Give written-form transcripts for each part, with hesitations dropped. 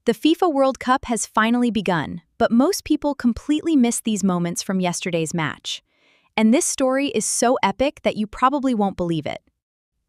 The FIFA World Cup has finally begun, but most people completely missed these moments from yesterday's match. And this story is so epic that you probably won't believe it.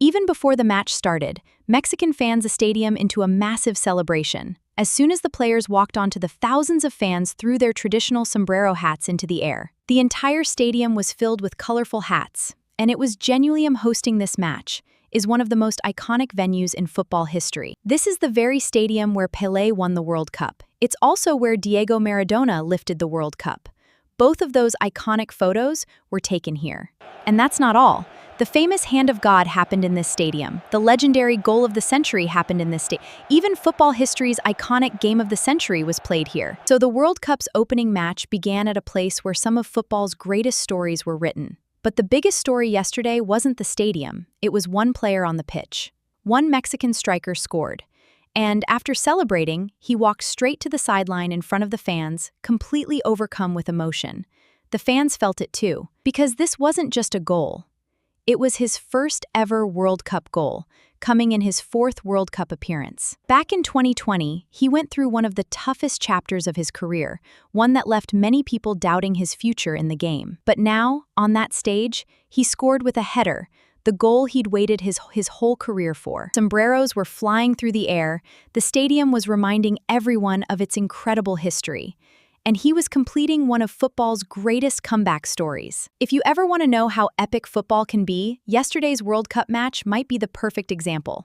Even before the match started, Mexican fans the stadium into a massive celebration. As soon as the players walked onto the thousands of fans threw their traditional sombrero hats into the air. The entire stadium was filled with colorful hats, and it was Genuilium hosting this match, is one of the most iconic venues in football history. This is the very stadium where Pelé won the World Cup. It's also where Diego Maradona lifted the World Cup. Both of those iconic photos were taken here. And that's not all. The famous Hand of God happened in this stadium. The legendary Goal of the Century happened in this stadium. Even football history's iconic Game of the Century was played here. So the World Cup's opening match began at a place where some of football's greatest stories were written. But the biggest story yesterday wasn't the stadium, it was one player on the pitch. One Mexican striker scored. And after celebrating, he walked straight to the sideline in front of the fans, completely overcome with emotion. The fans felt it too, because this wasn't just a goal. It was his first ever World Cup goal, coming in his fourth World Cup appearance. Back in 2020, he went through one of the toughest chapters of his career, one that left many people doubting his future in the game. But now, on that stage, he scored with a header, the goal he'd waited his whole career for. Sombreros were flying through the air, the stadium was reminding everyone of its incredible history. And he was completing one of football's greatest comeback stories. If you ever want to know how epic football can be, yesterday's World Cup match might be the perfect example.